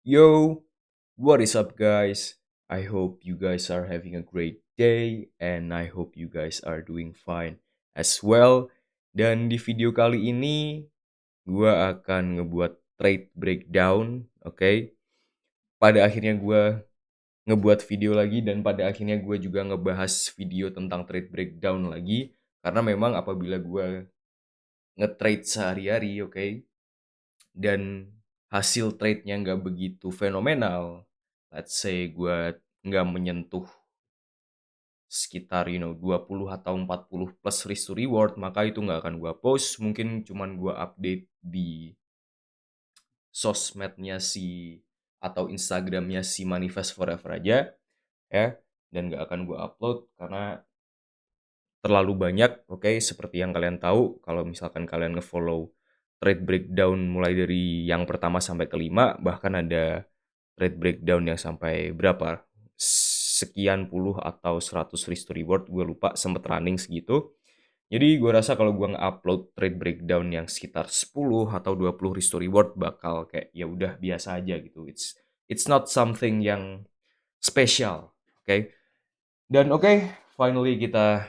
Yo, what is up, guys? I hope you guys are having a great day, and I hope you guys are doing fine as well. Dan di video kali ini, gua akan ngebuat trade breakdown, oke? Pada akhirnya gua ngebuat video lagi, dan pada akhirnya gue juga ngebahas video tentang trade breakdown lagi. Karena memang apabila gue nge-trade sehari-hari, oke? Dan hasil trade-nya nggak begitu fenomenal, let's say gue nggak menyentuh sekitar 20 atau 40 plus risk to reward, maka itu nggak akan gue post, mungkin cuman gue update di sosmednya si atau Instagramnya si Manifest Forever aja ya, dan nggak akan gue upload karena terlalu banyak. Oke, seperti yang kalian tahu, kalau misalkan kalian ngefollow trade breakdown mulai dari yang pertama sampai kelima, bahkan ada trade breakdown yang sampai berapa, sekian puluh atau 100 risk to reward, gue lupa, sempet running segitu. Jadi gue rasa kalau gue nge-upload trade breakdown yang sekitar 10 atau 20 risk to reward bakal kayak ya udah biasa aja gitu. It's not something yang spesial, oke? Dan oke, finally kita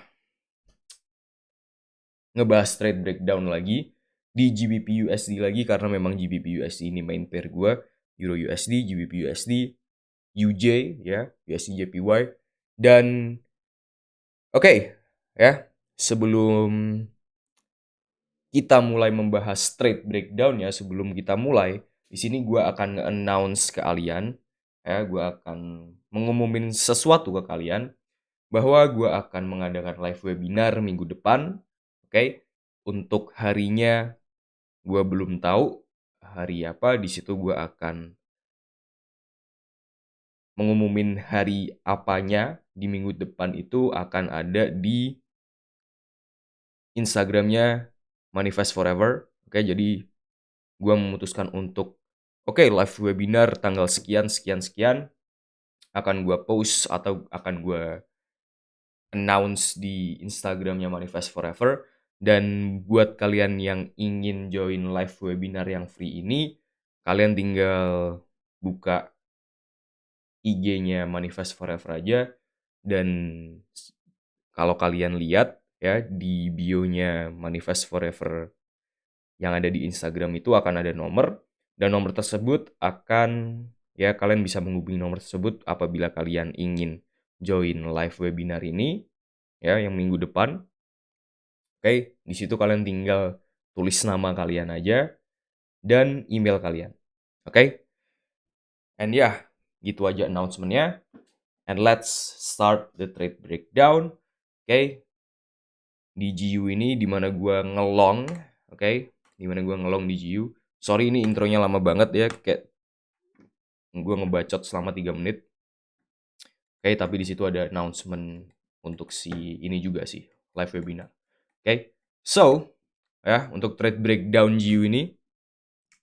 ngebahas trade breakdown lagi di GBP USD lagi, karena memang GBP USD ini main pair gue. Euro USD, GBP USD, UJ ya, USD JPY. Dan oke, ya, sebelum kita mulai membahas trade breakdown ya, sebelum kita mulai, di sini gue akan nge-announce ke kalian, ya, gue akan mengumumin sesuatu ke kalian bahwa gue akan mengadakan live webinar minggu depan, oke? Untuk harinya gue belum tahu hari apa. Di situ gue akan mengumumin hari apanya di minggu depan. Itu akan ada di Instagramnya Manifest Forever. Oke, jadi gue memutuskan untuk live webinar tanggal sekian sekian sekian akan gue post atau akan gue announce di Instagramnya Manifest Forever. Dan buat kalian yang ingin join live webinar yang free ini, kalian tinggal buka IG-nya Manifest Forever aja. Dan kalau kalian lihat ya, di bio-nya Manifest Forever yang ada di Instagram itu akan ada nomor, dan nomor tersebut akan, ya, kalian bisa menghubungi nomor tersebut apabila kalian ingin join live webinar ini ya, yang minggu depan. Oke, di situ kalian tinggal tulis nama kalian aja dan email kalian. Oke? And ya, gitu aja announcement-nya. And let's start the trade breakdown. Oke? Di GU ini dimana gue ngelong, oke? Dimana gue ngelong di GU. Sorry, ini intronya lama banget ya, kayak gue ngebacot selama 3 menit. Oke, tapi di situ ada announcement untuk si ini juga sih, live webinar. Oke? So, ya, untuk trade breakdown GU ini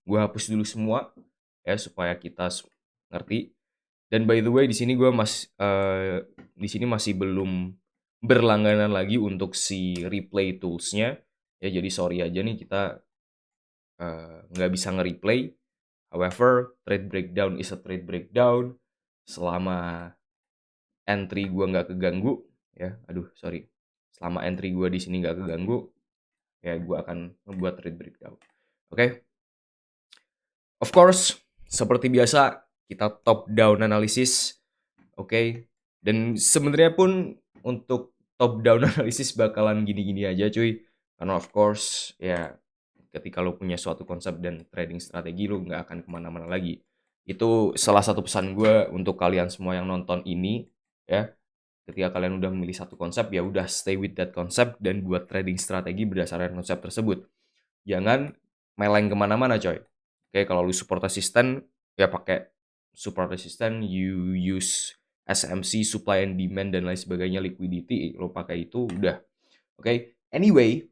gue hapus dulu semua ya supaya kita ngerti. Dan by the way, di sini di sini masih belum berlangganan lagi untuk si replay toolsnya ya, jadi sorry aja nih kita nggak bisa nge-replay. However, trade breakdown is a trade breakdown selama entry gue nggak keganggu ya. Selama entry gue di sini nggak keganggu ya, gue akan membuat trade breakdown. Oke? Of course, seperti biasa kita top down analysis. Oke? Dan sebenarnya pun untuk top down analysis bakalan gini-gini aja cuy, karena of course ya, ketika lo punya suatu konsep dan trading strategi, lo nggak akan kemana-mana lagi. Itu salah satu pesan gue untuk kalian semua yang nonton ini ya. Ketika kalian udah memilih satu konsep, ya udah stay with that konsep dan buat trading strategi berdasarkan konsep tersebut. Jangan meleng kemana-mana coy. Oke, kalau lu support resistant, ya pakai support resistant, you use SMC, supply and demand dan lain sebagainya, liquidity, lo pakai itu udah. Oke, anyway,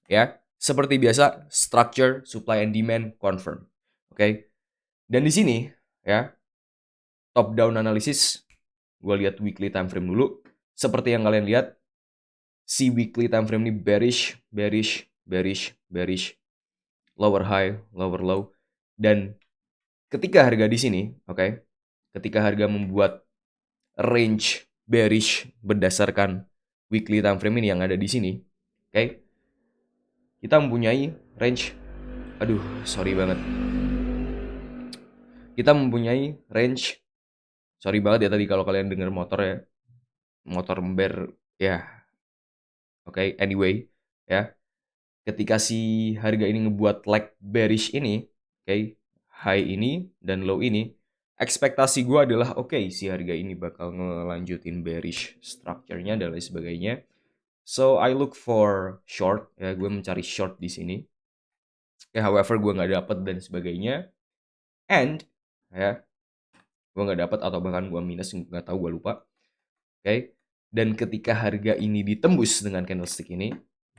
ya, seperti biasa, structure, supply and demand, confirm. Oke, dan di sini, ya, top down analysis, gue lihat weekly time frame dulu. Seperti yang kalian lihat, si weekly time frame ini bearish, bearish, bearish, bearish, lower high, lower low, dan ketika harga di sini, oke, ketika harga membuat range bearish berdasarkan weekly time frame ini yang ada di sini, oke, kita mempunyai range, aduh, sorry banget, kita mempunyai range, sorry banget ya tadi kalau kalian dengar motor ya, motor member ya, oke, anyway, ya, ketika si harga ini ngebuat leg bearish ini, oke, high ini dan low ini, ekspektasi gue adalah oke, si harga ini bakal ngelanjutin bearish structure-nya dan lain sebagainya. So I look for short, ya, gue mencari short di sini. Ya, however gue nggak dapet dan sebagainya. And ya, gue nggak dapet atau bahkan gue minus, nggak tahu, gue lupa. Oke, dan ketika harga ini ditembus dengan candlestick ini,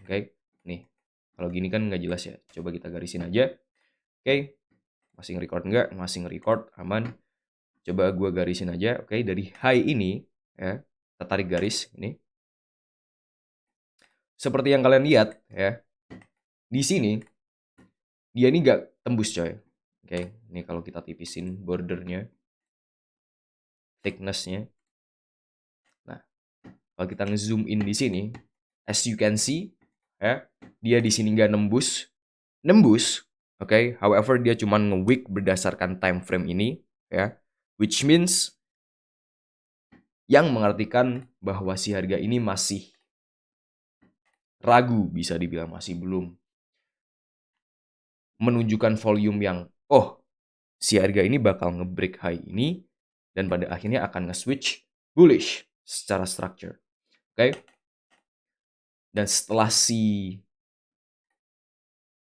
oke, nih, kalau gini kan nggak jelas ya. Coba kita garisin aja. Oke, masih nge-record nggak? Masih nge-record, aman. Coba gue garisin aja. Oke, dari high ini, ya, kita tarik garis ini. Seperti yang kalian lihat, ya, di sini dia ini nggak tembus, coy. Oke, ini kalau kita tipisin bordernya, thickness-nya. Nah, kalau kita nge-zoom in di sini, as you can see, ya, dia di sini nggak nembus, oke. However, dia cuma nge-wick berdasarkan time frame ini, ya, which means yang mengartikan bahwa si harga ini masih ragu, bisa dibilang masih belum menunjukkan volume yang, oh, si harga ini bakal nge-break high ini dan pada akhirnya akan nge-switch bullish secara structure, oke. Dan setelah si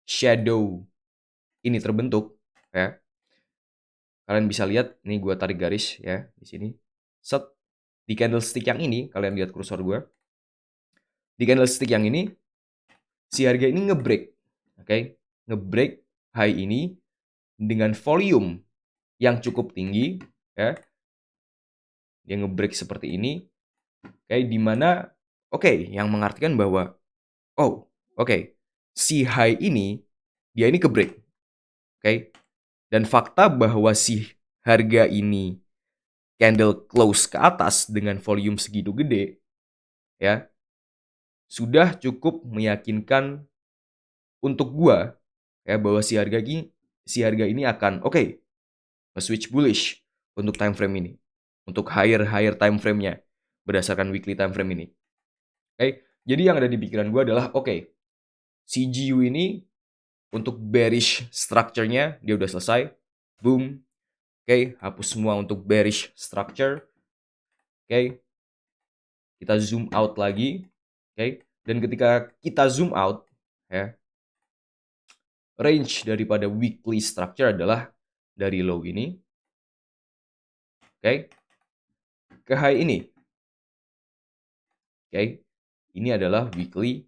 shadow ini terbentuk, ya, kalian bisa lihat, nih gue tarik garis ya di sini. Set, di candlestick yang ini, kalian lihat kursor gue. Di candlestick yang ini, si harga ini nge-break, oke, nge-break high ini dengan volume yang cukup tinggi, ya. Dia nge-break seperti ini, oke, dimana, oke, yang mengartikan bahwa, oh, oke, si high ini, dia ini ke-break, oke. Dan fakta bahwa si harga ini candle close ke atas dengan volume segitu gede, ya, sudah cukup meyakinkan untuk gua, ya, bahwa si harga ini akan oke, switch bullish untuk time frame ini, untuk higher time frame-nya berdasarkan weekly time frame ini. Oke, jadi yang ada di pikiran gua adalah oke, si GU ini untuk bearish structure-nya dia udah selesai. Boom. Oke, hapus semua untuk bearish structure. Oke. Kita zoom out lagi. Oke. Dan ketika kita zoom out, ya, range daripada weekly structure adalah dari low ini, oke, ke high ini. Oke. Ini adalah weekly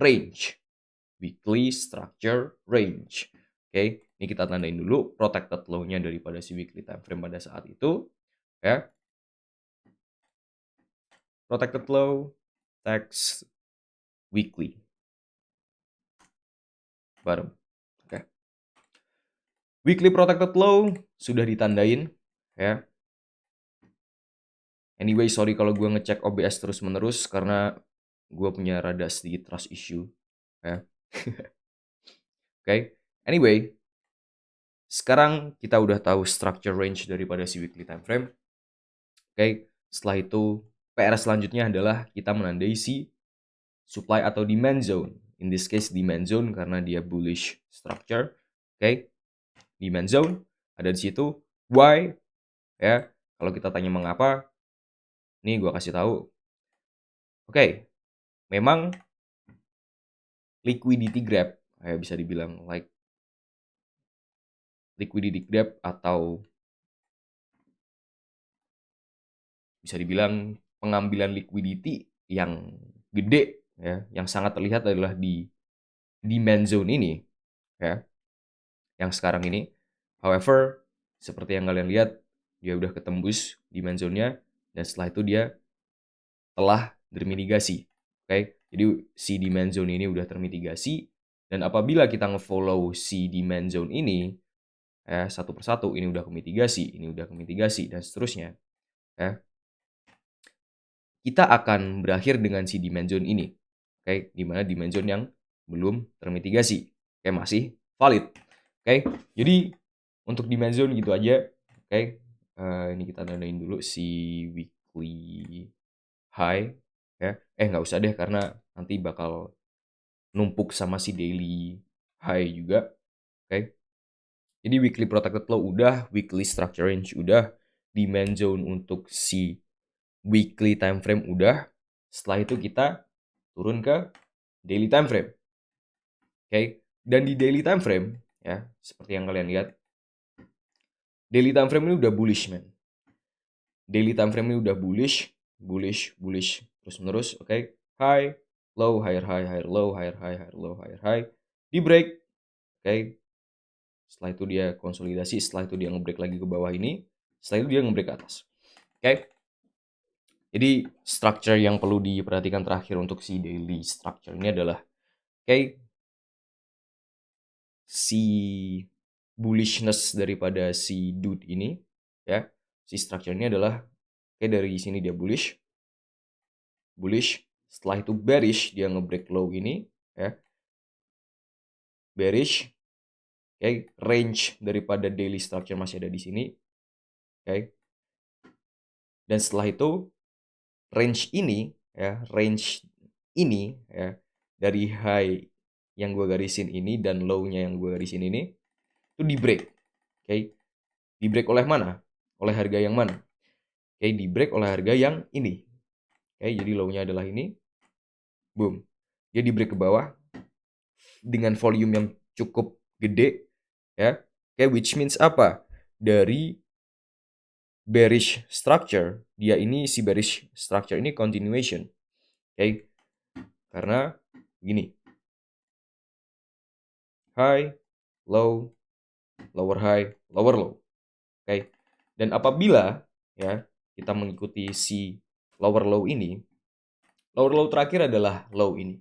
range. Weekly structure range. Oke, ini kita tandain dulu protected low-nya daripada si weekly time frame pada saat itu, ya. Protected low, text weekly. Bareng. Oke. Weekly protected low sudah ditandain, ya. Anyway, sorry kalau gue ngecek OBS terus-menerus karena gue punya rada sedikit trust issue, ya. Oke. Anyway, sekarang kita udah tahu structure range daripada si weekly time frame. Oke, setelah itu PR selanjutnya adalah kita menandai si supply atau demand zone. In this case demand zone karena dia bullish structure. Oke. Demand zone ada di situ. Why? Ya, kalau kita tanya mengapa, nih gue kasih tahu. Oke, memang liquidity grab, kayak bisa dibilang like liquidity grab atau bisa dibilang pengambilan liquidity yang gede, ya, yang sangat terlihat adalah di demand zone ini, ya, yang sekarang ini. However, seperti yang kalian lihat, dia udah ketembus demand zone-nya dan setelah itu dia telah termitigasi. Oke, jadi si demand zone ini udah termitigasi dan apabila kita nge-follow si demand zone ini, satu persatu, ini udah kemitigasi, ini udah kemitigasi, dan seterusnya. Ya. Kita akan berakhir dengan si demand zone ini. Oke, di mana demand zone yang belum termitigasi. Oke, masih valid. Oke, jadi untuk demand zone gitu aja. Oke, ini kita tandain dulu si weekly high. Ya, nggak usah deh karena nanti bakal numpuk sama si daily high juga. Oke, jadi weekly protected low udah, weekly structure range udah, demand zone untuk si weekly time frame udah. Setelah itu kita turun ke daily time frame. Oke, dan di daily time frame ya, seperti yang kalian lihat, daily time frame ini udah bullish, man. Daily time frame ini udah bullish, bullish terus menerus, oke. High, low, higher high, higher low, higher high, higher low, higher high. Di break, oke. Setelah itu dia konsolidasi, setelah itu dia ngebreak lagi ke bawah ini, setelah itu dia ngebreak ke atas. Oke. Jadi structure yang perlu diperhatikan terakhir untuk si daily structure ini adalah si bullishness daripada si dude ini ya. Si structure ini adalah dari sini dia bullish. Setelah itu bearish, dia ngebreak low ini ya. Bearish. Range daripada daily structure masih ada di sini. Dan setelah itu range ini ya, dari high yang gue garisin ini dan low-nya yang gue garisin ini itu di break. Di break oleh mana? Oleh harga yang mana? Di break oleh harga yang ini. Jadi low-nya adalah ini. Boom. Dia di break ke bawah dengan volume yang cukup gede ya. Which means apa? Dari bearish structure, si bearish structure ini continuation. Karena gini. High, low, lower high, lower low. Dan apabila ya kita mengikuti si lower low ini, lower low terakhir adalah low ini.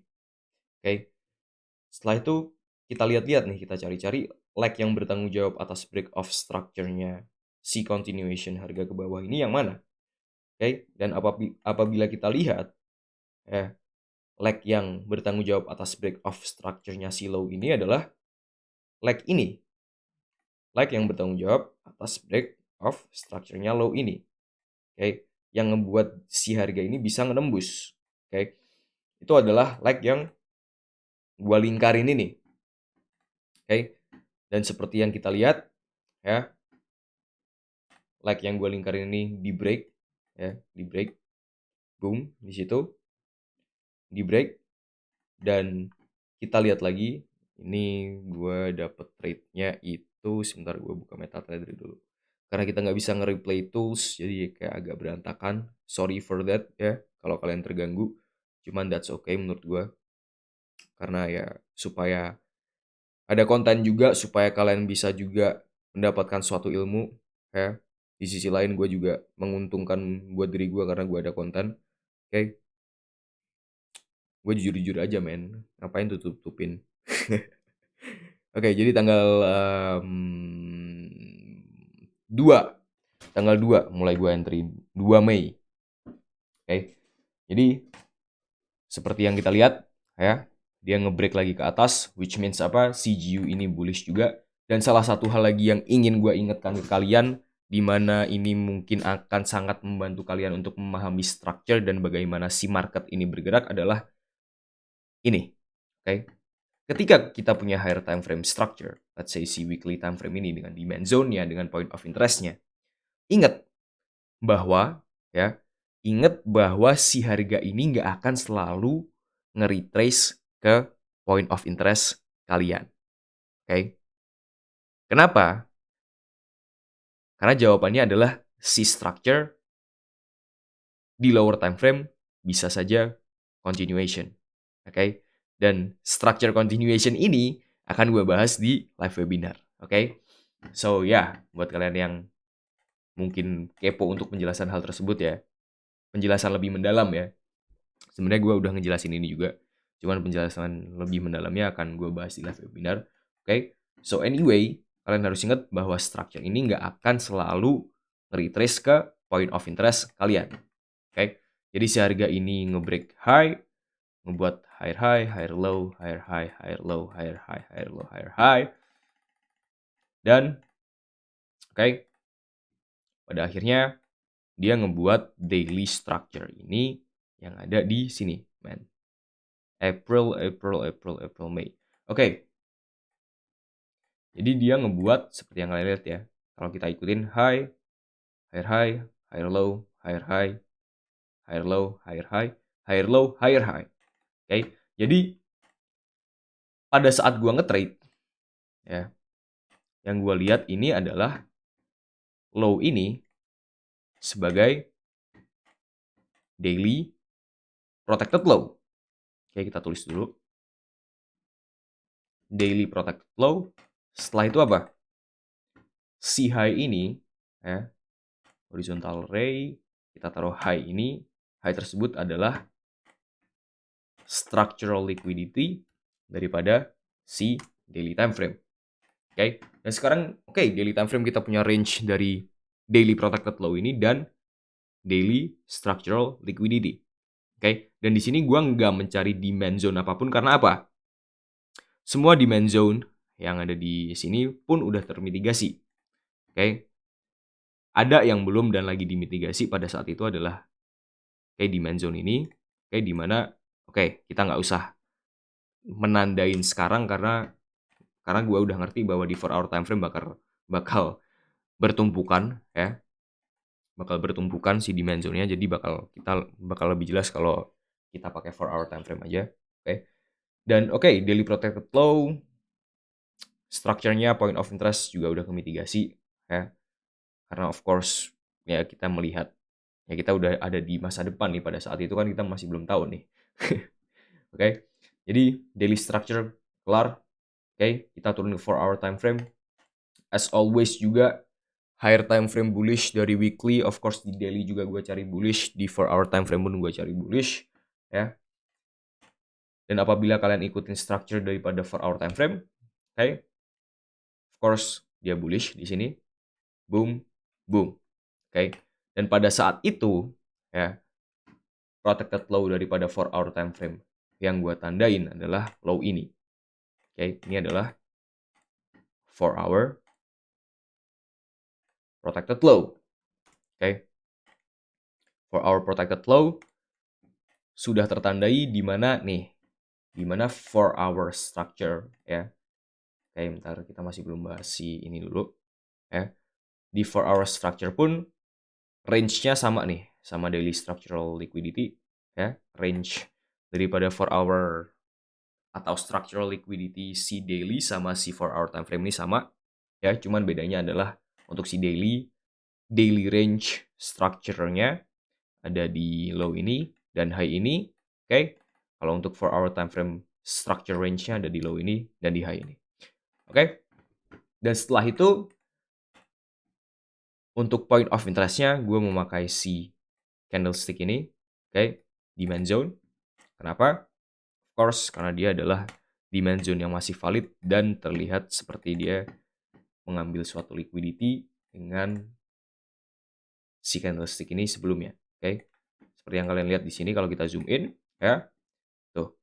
Setelah itu kita lihat-lihat nih, kita cari-cari leg yang bertanggung jawab atas break of structure-nya si continuation harga ke bawah ini yang mana. Dan apabila kita lihat leg yang bertanggung jawab atas break of structure-nya si low ini adalah leg ini. Leg yang bertanggung jawab atas break of structure-nya low ini. Yang ngebuat si harga ini bisa menembus. Itu adalah leg yang gua lingkarin ini. Dan seperti yang kita lihat ya, leg yang gua lingkarin ini di break ya, di break. Boom, di situ. Di break. Dan kita lihat lagi, ini gua dapet trade-nya itu, sebentar gua buka MetaTrader dulu. Karena kita nggak bisa nge-replay tools, jadi kayak agak berantakan. Sorry for that ya, kalau kalian terganggu. Cuman that's okay menurut gua. Karena ya supaya ada konten juga, supaya kalian bisa juga mendapatkan suatu ilmu ya. Di sisi lain gue juga menguntungkan buat diri gue karena gue ada konten. Gue jujur-jujur aja, men. Ngapain tutup-tutupin. Jadi tanggal 2. Tanggal 2 mulai gue entry. 2 Mei. Jadi seperti yang kita lihat ya, dia ngebreak lagi ke atas, which means apa? CGU ini bullish juga. Dan salah satu hal lagi yang ingin gue ingatkan ke kalian, di mana ini mungkin akan sangat membantu kalian untuk memahami structure dan bagaimana si market ini bergerak adalah ini. Ketika kita punya higher time frame structure, let's say si weekly time frame ini dengan demand zone-nya, dengan point of interest-nya, ingat bahwa si harga ini nggak akan selalu nge-retrace ke point of interest kalian. Kenapa? Karena jawabannya adalah si structure di lower time frame bisa saja continuation. Dan structure continuation ini akan gue bahas di live webinar. So buat kalian yang mungkin kepo untuk penjelasan hal tersebut ya, penjelasan lebih mendalam ya. Sebenarnya gue udah ngejelasin ini juga, cuman penjelasan lebih mendalamnya akan gue bahas di live webinar. So anyway, kalian harus ingat bahwa structure ini nggak akan selalu nge-retrace ke point of interest kalian. Oke, jadi si harga ini nge-break high, ngebuat higher high, higher low, higher high, higher low, higher high, higher low, higher high. Dan oke, pada akhirnya dia ngebuat daily structure ini yang ada di sini, man. April, May. Oke. Jadi dia ngebuat seperti yang kalian lihat ya. Kalau kita ikutin high, higher high, higher low, higher high, higher low, higher high, higher low, higher high. Oke. Jadi pada saat gua nge-trade ya, yang gua lihat ini adalah low ini sebagai daily protected low. Oke, kita tulis dulu. Daily protected low. Setelah itu apa? Si high ini ya, horizontal ray, kita taruh high ini. High tersebut adalah structural liquidity daripada si daily time frame. Oke. Dan sekarang daily time frame kita punya range dari daily protected low ini dan daily structural liquidity. Oke. Dan di sini gua nggak mencari demand zone apapun karena apa? Semua demand zone yang ada di sini pun udah termitigasi. Oke. Ada yang belum dan lagi dimitigasi pada saat itu adalah demand zone ini. Di mana kita nggak usah menandain sekarang karena gue udah ngerti bahwa di 4 hour time frame bakal bertumpukan ya. Bakal bertumpukan si demand zone-nya, jadi bakal lebih jelas kalau kita pakai 4 hour time frame aja. Dan daily protected low, structure-nya point of interest juga udah kemitigasi ya. Karena of course ya kita melihat ya kita udah ada di masa depan nih, pada saat itu kan kita masih belum tahu nih. Jadi daily structure kelar. Kita turun ke 4 hour time frame. As always juga higher time frame bullish dari weekly, of course di daily juga gue cari bullish, di 4 hour time frame pun gue cari bullish ya. Dan apabila kalian ikutin structure daripada 4 hour time frame, of course dia bullish di sini. Boom, boom. Dan pada saat itu ya, protected low daripada 4 hour time frame yang gue tandain adalah low ini. Ini adalah 4 hour protected low. 4 hour protected low sudah tertandai di mana nih? Di mana 4 hour structure ya. Bentar, kita masih belum bahas si ini dulu ya. Di 4 hour structure pun range-nya sama nih, sama daily structural liquidity ya. Range daripada 4 hour atau structural liquidity si daily sama si 4 hour time frame ini sama ya, cuman bedanya adalah untuk si daily range structure-nya ada di low ini dan high ini. Kalau untuk 4 hour time frame structure range-nya ada di low ini dan di high ini. Dan setelah itu untuk point of interest-nya gue memakai si candlestick ini, demand zone. Kenapa? Of course karena dia adalah demand zone yang masih valid dan terlihat seperti dia mengambil suatu liquidity dengan si candlestick ini sebelumnya. Seperti yang kalian lihat di sini kalau kita zoom in ya. Tuh.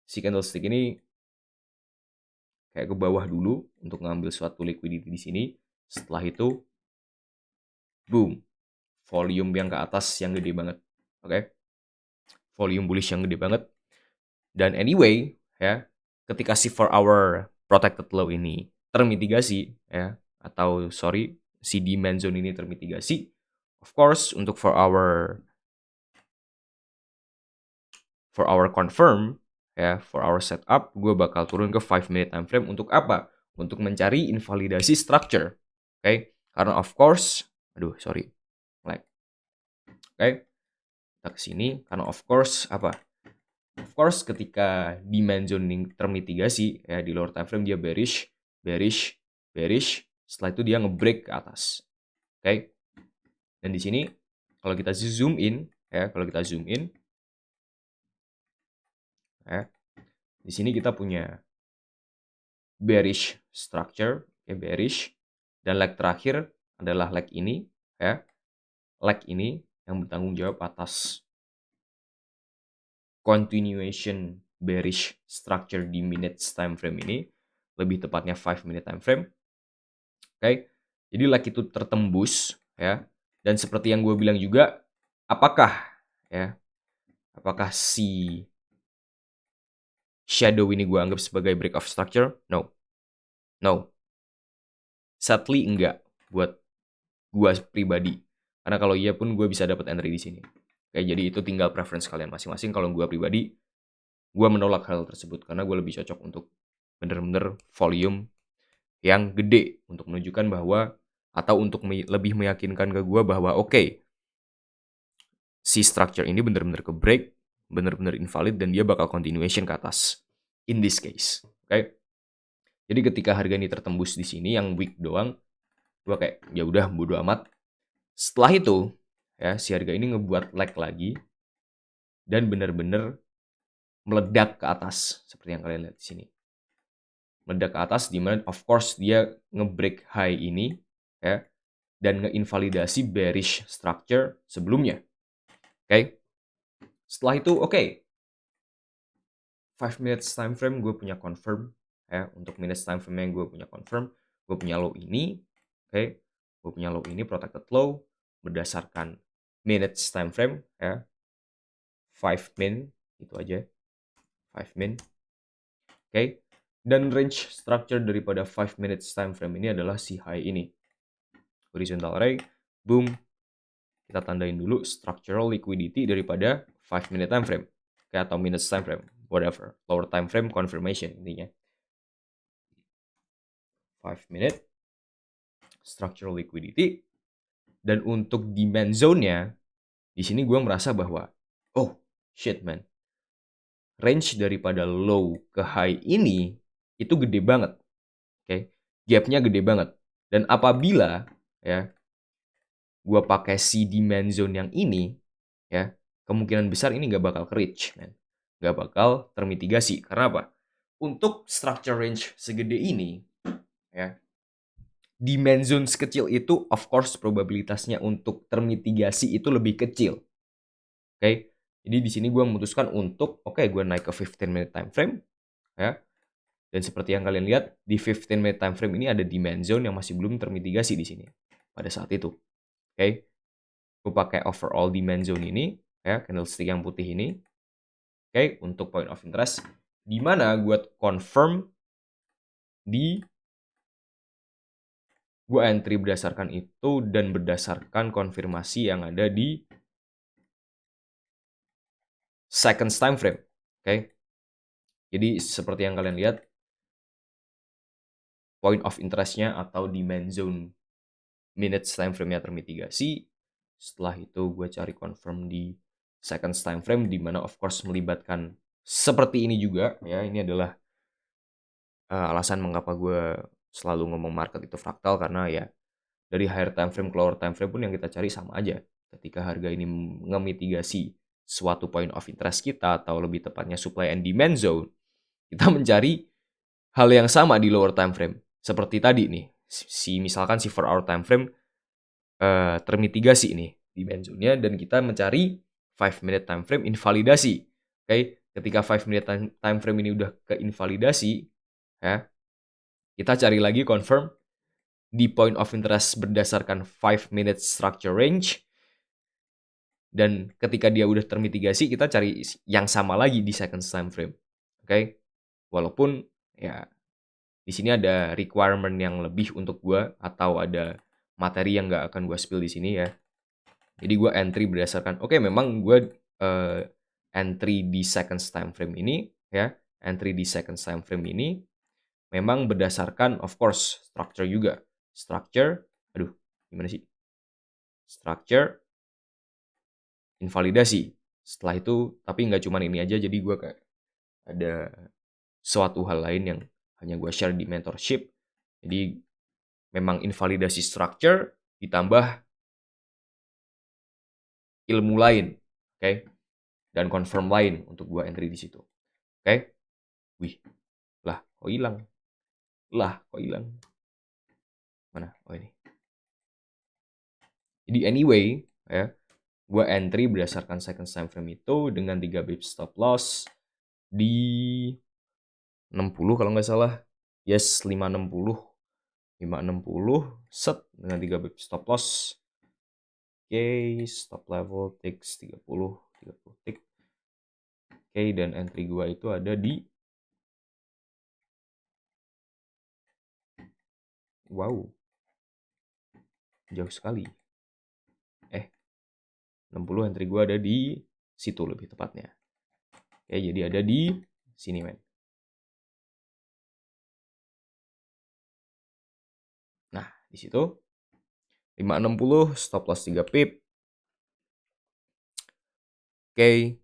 Si candlestick ini kayak ke bawah dulu untuk ngambil suatu liquidity di sini. Setelah itu boom. Volume yang ke atas yang gede banget. Volume bullish yang gede banget. Dan anyway, ya, ketika si 4 hour protected low ini termitigasi ya, atau si demand zone ini termitigasi, of course untuk 4 hour confirm ya, 4 hour setup, gue bakal turun ke 5 minute time frame untuk apa? Untuk mencari invalidasi structure. Karena of course, kita ke sini karena of course apa? Of course ketika demand zone termitigasi ya, di lower time frame dia bearish. Setelah itu dia nge-break ke atas. Dan di sini kalau kita zoom in ya, di sini kita punya bearish structure, bearish. Dan leg terakhir adalah leg ini, ya. Leg ini yang bertanggung jawab atas continuation bearish structure di minutes time frame ini, lebih tepatnya 5 minute time frame. Oke. Jadi leg itu tertembus, ya. Dan seperti yang gue bilang juga, apakah si shadow ini gue anggap sebagai break of structure? No. Sadly enggak buat gue pribadi. Karena kalau iya pun gue bisa dapat entry di sini. Oke, jadi itu tinggal preference kalian masing-masing. Kalau gue pribadi, gue menolak hal tersebut karena gue lebih cocok untuk bener-bener volume yang gede untuk menunjukkan bahwa, atau untuk lebih meyakinkan ke gue bahwa oke, si structure ini bener-bener ke break, bener-bener invalid, dan dia bakal continuation ke atas. In this case, oke. Jadi ketika harga ini tertembus di sini yang weak doang, gue kayak ya udah bodo amat. Setelah itu, ya, si harga ini ngebuat leg lagi dan bener-bener meledak ke atas seperti yang kalian lihat di sini. Meledak ke atas di mana of course dia nge-break high ini, ya, dan ngeinvalidasi bearish structure sebelumnya. Oke. Setelah itu oke. 5 minutes time frame gue punya confirm, ya. Untuk minutes time frame yang gue punya confirm, gue punya low ini, oke. Gue punya low ini protected low berdasarkan minutes time frame, ya. 5 min itu aja. 5 min. Oke. Dan range structure daripada 5 minutes time frame ini adalah si high ini. Horizontal ray, boom. Kita tandain dulu structural liquidity daripada 5 minute time frame. Kayak atau minutes time frame, whatever. Lower time frame confirmation intinya. 5 minute structural liquidity. Dan untuk demand zone-nya, di sini gue merasa bahwa, oh shit man, range daripada low ke high ini itu gede banget. Oke, gapnya gede banget. Dan apabila, ya, gue pakai si demand zone yang ini, ya, kemungkinan besar ini gak bakal ke reach, man. Gak bakal termitigasi. Karena apa? Untuk structure range segede ini, ya, demand zone sekecil itu, of course, probabilitasnya untuk termitigasi itu lebih kecil. Oke, jadi di sini gue memutuskan untuk, gue naik ke 15 minute time frame, ya. Dan seperti yang kalian lihat, di 15 minute time frame ini ada demand zone yang masih belum termitigasi di sini pada saat itu. Oke, gue pakai overall demand zone ini, ya, candlestick yang putih ini. Oke, untuk point of interest, di mana gue confirm gue entry berdasarkan itu dan berdasarkan konfirmasi yang ada di seconds time frame. Oke, jadi seperti yang kalian lihat, point of interest-nya atau demand zone minutes time frame-nya termitigasi. Setelah itu gue cari confirm di seconds time frame, di mana of course melibatkan seperti ini juga, ya. Ini adalah alasan mengapa gue selalu ngomong market itu fraktal, karena ya dari higher time frame ke lower time frame pun yang kita cari sama aja. Ketika harga ini ngemitigasi suatu point of interest kita, atau lebih tepatnya supply and demand zone, kita mencari hal yang sama di lower time frame. Seperti tadi nih, misalkan si 4 hour time frame termitigasi nih demand zone-nya, dan kita mencari 5 minute time frame invalidasi. Oke, ketika 5 minute time frame ini udah keinvalidasi, ya, kita cari lagi confirm di point of interest berdasarkan 5 minute structure range. Dan ketika dia udah termitigasi, kita cari yang sama lagi di second time frame. Oke. Walaupun ya di sini ada requirement yang lebih untuk gue, atau ada materi yang nggak akan gue spill di sini, ya. Jadi gue entry berdasarkan, memang gue entry di second time frame ini, ya. Entry di second time frame ini memang berdasarkan of course structure juga. Structure, gimana sih? Structure, invalidasi. Setelah itu, tapi nggak cuma ini aja, jadi gue kayak ada suatu hal lain yang hanya gue share di mentorship. Jadi memang invalidasi structure ditambah ilmu lain, oke? Dan confirm lain untuk gue entry di situ. Oke? Wih, lah kok hilang? Lah, kok hilang? Mana? Oh ini. Jadi anyway, ya, gue entry berdasarkan second time frame itu dengan 3 bip stop loss di 60 kalau nggak salah. Yes, 560. 560 set dengan 3 bip stop loss. Oke, stop level ticks 30 tick. Oke, dan entry gua itu ada di wow. Jauh sekali. 60 entry gua ada di situ lebih tepatnya. Oke, jadi ada di sini, men. Nah, di situ 560 stop loss 3 pip. Oke.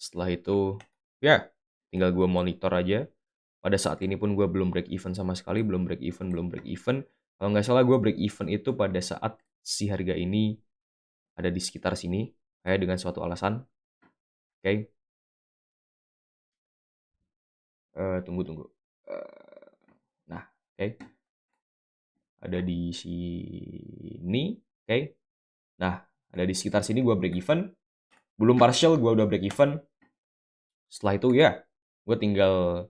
Setelah itu ya tinggal gue monitor aja. Pada saat ini pun gue belum break even sama sekali, belum break even. Kalau nggak salah gue break even itu pada saat si harga ini ada di sekitar sini, kayak dengan suatu alasan. Oke. Tunggu. Nah, oke. Ada di sini, oke. Nah, ada di sekitar sini gue break even. Belum partial, gue udah break even. Setelah itu ya, gue tinggal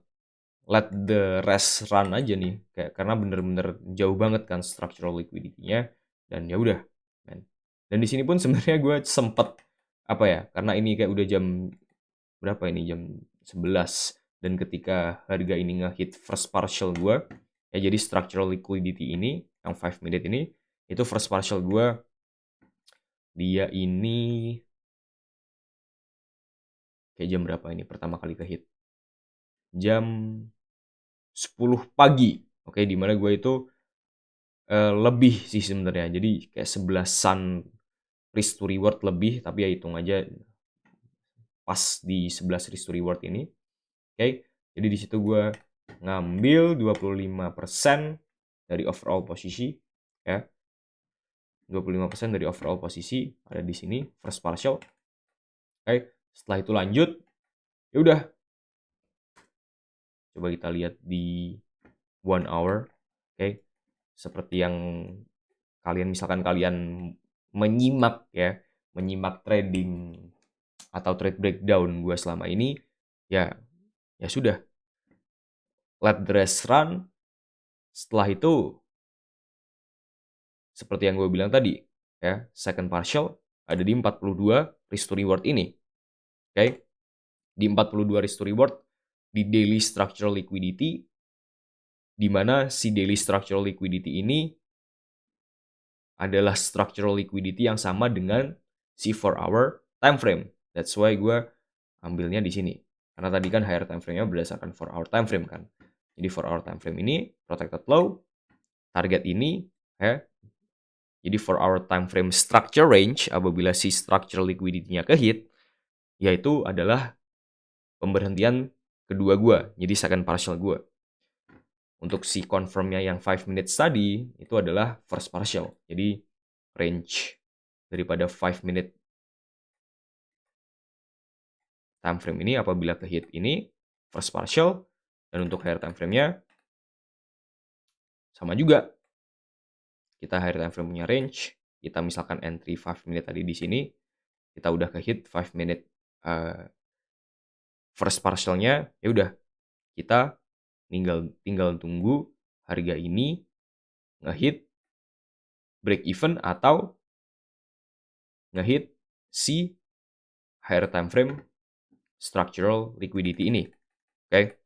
let the rest run aja nih, kayak karena bener-bener jauh banget kan structural liquidity-nya, dan ya udah, men. Dan di sini pun sebenarnya gue sempet apa ya, karena ini kayak udah jam berapa ini, jam 11, dan ketika harga ini ngehit first partial gue, ya jadi structural liquidity ini yang 5 minute ini itu first partial gue, dia ini kayak jam berapa ini pertama kali kehit, jam 10 pagi. Oke, dimana gue itu lebih sih sebenarnya. Jadi kayak 11-an risk to reward lebih, tapi ya hitung aja pas di 11 risk to reward ini. Oke. Jadi di situ gue ngambil 25% dari overall posisi, ya. 25% dari overall posisi ada di sini first partial. Oke. Setelah itu lanjut, ya udah. Coba kita lihat di 1 hour. Oke. Seperti yang misalkan kalian menyimak trading atau trade breakdown gue selama ini, ya sudah, let the rest run. Setelah itu seperti yang gue bilang tadi, ya, second partial ada di 42 risk to reward ini. Oke. Di 42 risk to reward di daily structural liquidity, di mana si daily structural liquidity ini adalah structural liquidity yang sama dengan si 4 hour time frame. That's why gue ambilnya di sini. Karena tadi kan higher time frame-nya berdasarkan 4 hour time frame kan. Jadi 4 hour time frame ini protected low, target ini, ya. Jadi 4 hour time frame structure range apabila si structural liquidity-nya kehit, yaitu adalah pemberhentian kedua gue, jadi second partial gue. Untuk si confirm-nya yang 5 minutes tadi, itu adalah first partial. Jadi range daripada 5 minute time frame ini apabila kehit ini first partial, dan untuk higher time frame-nya sama juga. Kita higher time frame punya range, kita misalkan entry 5 minute tadi di sini, kita udah kehit 5 minute first partial-nya, ya udah, kita tinggal tunggu harga ini ngehit break even atau ngehit si higher time frame structural liquidity ini. Oke.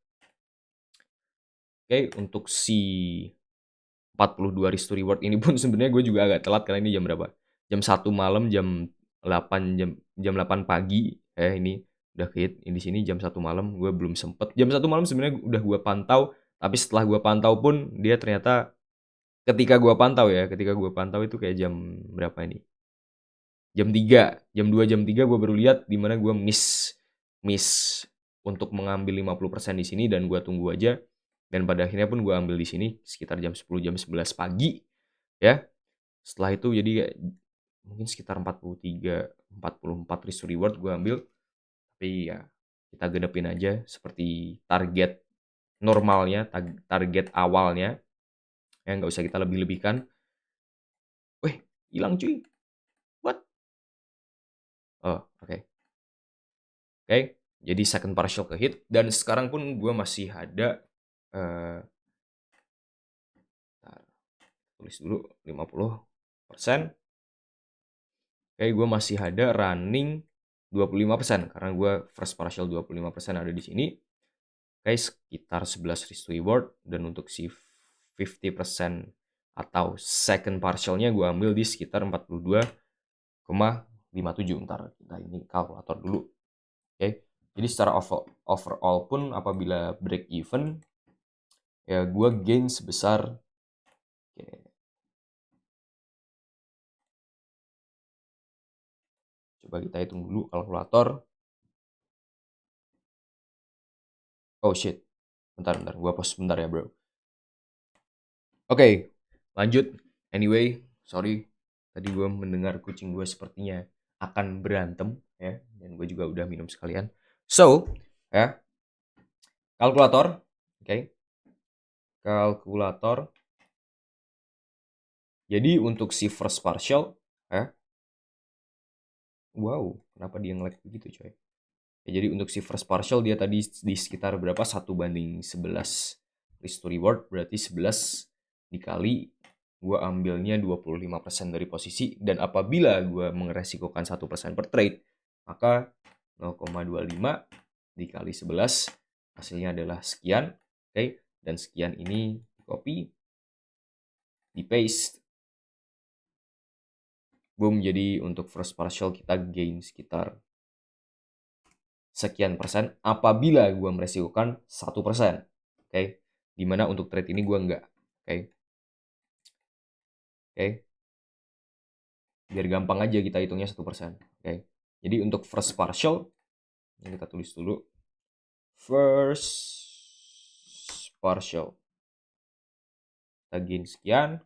Oke, untuk si 42 risk to reward ini pun sebenarnya gue juga agak telat karena ini jam berapa? Jam 1 malam, jam 8 jam 8 pagi. Ini udah hit di sini jam 1 malam, gue belum sempet. Jam 1 malam sebenarnya udah gue pantau, tapi setelah gue pantau pun dia ternyata ketika gue pantau itu kayak jam berapa ini? Jam 3, jam 2, jam 3 gue baru lihat di mana gue miss untuk mengambil 50% di sini, dan gue tunggu aja. Dan pada akhirnya pun gue ambil di sini sekitar jam 10, jam 11 pagi, ya. Setelah itu jadi mungkin sekitar 44 risk to reward gue ambil. Tapi ya kita genepin aja seperti target normalnya, target awalnya, ya nggak usah kita lebih-lebihkan. Weh, hilang cuy, what? Oh, oke. Oke, jadi second partial ke hit, dan sekarang pun gue masih ada, tulis dulu 50%. Oke, gue masih ada running 25% karena gue first partial 25% ada di sini. Oke, sekitar 11 risk to reward, dan untuk si 50% atau second partialnya gue ambil di sekitar 42,57. Ntar kita ini kalkulator dulu. Oke, jadi secara overall pun apabila break even, ya gue gain sebesar, oke, coba kita hitung dulu kalkulator. Oh shit, bentar, gue pause bentar ya bro. Oke, lanjut. Anyway, sorry, tadi gue mendengar kucing gue sepertinya akan berantem ya, dan gue juga udah minum sekalian. So, ya, kalkulator, oke, kalkulator. Jadi untuk si first partial, ya, wow, kenapa dia nge-lag begitu coy? Ya, jadi untuk si first partial dia tadi di sekitar berapa? 1/11 risk to reward, berarti 11 dikali gue ambilnya 25% dari posisi, dan apabila gue meresikokan 1% per trade, maka 0,25 dikali 11 hasilnya adalah sekian. Oke, dan sekian ini copy, di paste, boom. Jadi untuk first partial kita gain sekitar sekian persen apabila gue meresikokan 1%. Oke, dimana untuk trade ini gue enggak. Oke, biar gampang aja kita hitungnya 1%. Oke, jadi untuk first partial, ini kita tulis dulu, first partial kita gain sekian.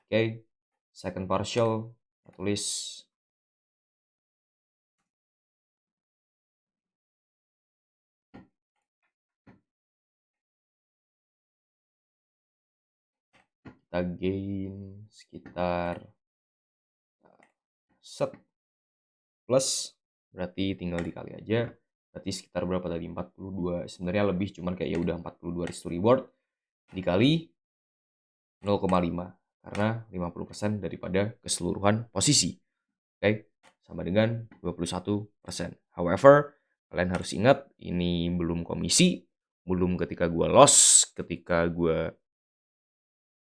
Oke, second partial kita tulis kita gain sekitar set plus, berarti tinggal dikali aja, berarti sekitar berapa tadi? 42, sebenarnya lebih, cuman kayak ya udah 42 risk to reward dikali 0,5 karena 50% daripada keseluruhan posisi. Oke, sama dengan 21%. However, kalian harus ingat ini belum komisi, belum ketika gue loss, ketika gue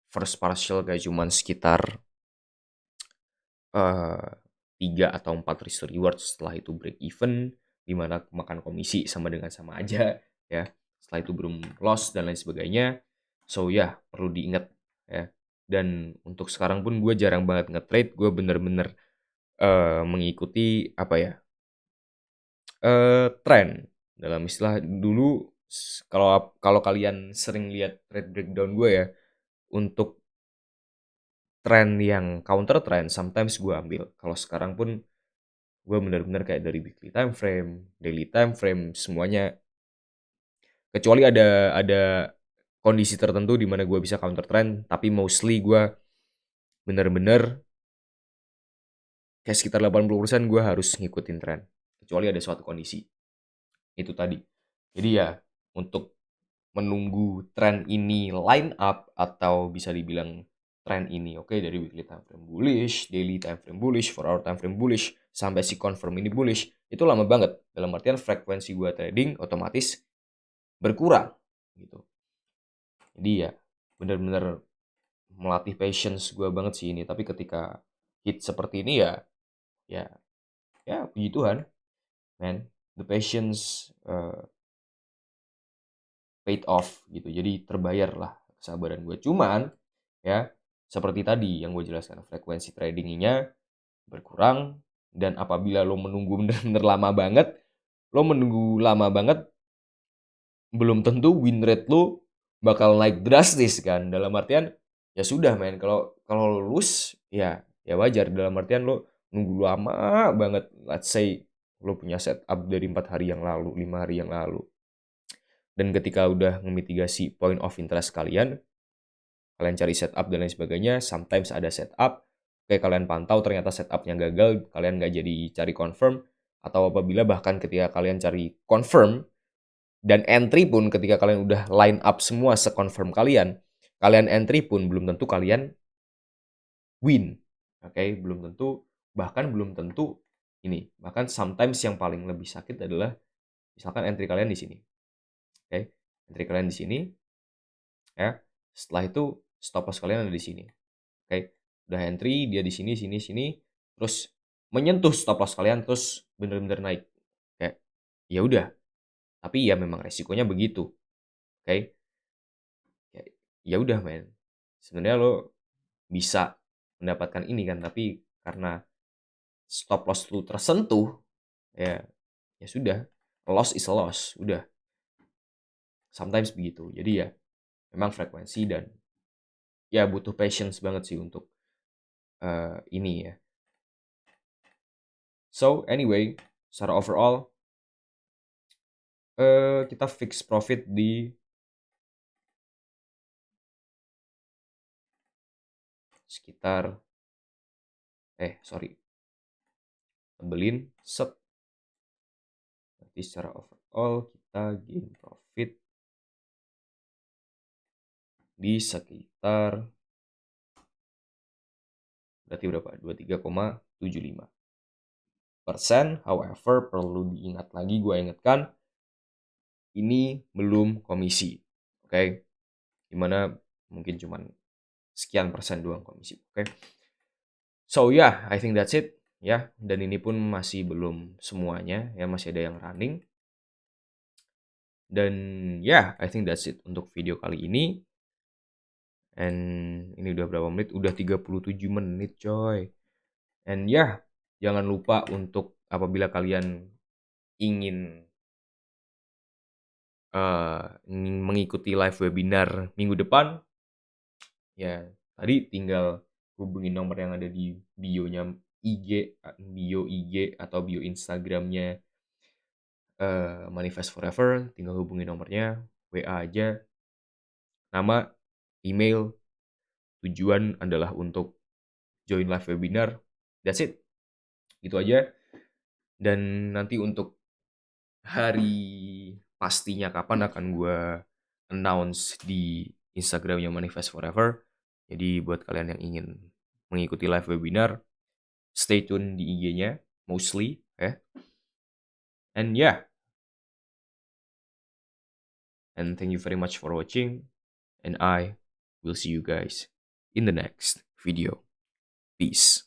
first partial kayak cuman sekitar 3 atau 4 risk to reward, setelah itu break even, dimana makan komisi sama dengan sama aja ya. Setelah itu belum loss dan lain sebagainya. So ya, perlu diingat ya. Dan untuk sekarang pun gue jarang banget nge-trade, gue bener-bener mengikuti apa ya, tren. Dalam istilah dulu, kalau kalau kalian sering lihat trade breakdown gue ya, untuk tren yang counter trend sometimes gue ambil. Kalau sekarang pun gue bener-bener kayak dari weekly time frame, daily time frame, semuanya. Kecuali ada kondisi tertentu di mana gue bisa counter trend, tapi mostly gue bener-bener kayak sekitar 80% gue harus ngikutin tren. Kecuali ada suatu kondisi. Itu tadi. Jadi ya, untuk menunggu tren ini line up, atau bisa dibilang tren ini oke, dari weekly time frame bullish, daily time frame bullish, 4 hour time frame bullish, sampai si confirm ini bullish, itu lama banget. Dalam artian frekuensi gue trading otomatis berkurang gitu. Jadi ya bener-bener melatih patience gue banget sih ini. Tapi ketika hit seperti ini ya ya ya puji Tuhan, man, the patience paid off gitu. Jadi terbayar lah kesabaran gue. Cuman ya seperti tadi yang gue jelaskan, frekuensi tradingnya berkurang, dan apabila lo menunggu bener-bener lama banget, belum tentu win rate lo bakal naik drastis kan. Dalam artian ya sudah men, kalau kalau lo lose ya ya wajar. Dalam artian lo nunggu lama banget, let's say lo punya setup dari 4 hari yang lalu, 5 hari yang lalu. Dan ketika udah memitigasi point of interest kalian cari setup dan lain sebagainya, sometimes ada setup, kayak kalian pantau ternyata setupnya gagal, kalian nggak jadi cari confirm, atau apabila bahkan ketika kalian cari confirm, dan entry pun ketika kalian udah line up semua se-confirm kalian, kalian entry pun belum tentu kalian win. Oke, belum tentu, bahkan belum tentu ini. Bahkan sometimes yang paling lebih sakit adalah misalkan entry kalian di sini. Oke, entry kalian di sini ya. Setelah itu stop loss kalian ada di sini. Oke, udah entry dia di sini sini sini terus menyentuh stop loss kalian terus bener-bener naik. Kayak ya udah, tapi ya memang resikonya begitu. Oke. Ya udah men. Sebenarnya lo bisa mendapatkan ini kan, tapi karena stop loss lu tersentuh, ya ya sudah, loss is a loss, udah. Sometimes begitu. Jadi ya memang frekuensi dan ya butuh patience banget sih untuk ini ya. So anyway, secara overall kita fix profit di sekitar sorry, tebelin set. Berarti secara overall kita gain profit di sekitar berarti berapa? 23,75%. However, perlu diingat lagi, gue ingatkan, ini belum komisi. Oke. Okay? Dimana mungkin cuman sekian persen doang komisi. Oke. Okay? So yeah, I think that's it. Ya, dan ini pun masih belum semuanya, ya masih ada yang running. Dan ya, I think that's it untuk video kali ini. And ini udah berapa menit? Udah 37 menit, coy. And ya, jangan lupa untuk apabila kalian ingin mengikuti live webinar minggu depan, ya tadi tinggal hubungi nomor yang ada di bio-nya bio IG atau bio Instagramnya Manifest Forever, tinggal hubungi nomornya, WA aja, nama, email, tujuan adalah untuk join live webinar, that's it, gitu aja. Dan nanti untuk hari pastinya kapan akan gue announce di Instagramnya Manifest Forever. Jadi buat kalian yang ingin mengikuti live webinar, stay tune di IG-nya mostly ya. And yeah, and thank you very much for watching, and I will see you guys in the next video. Peace.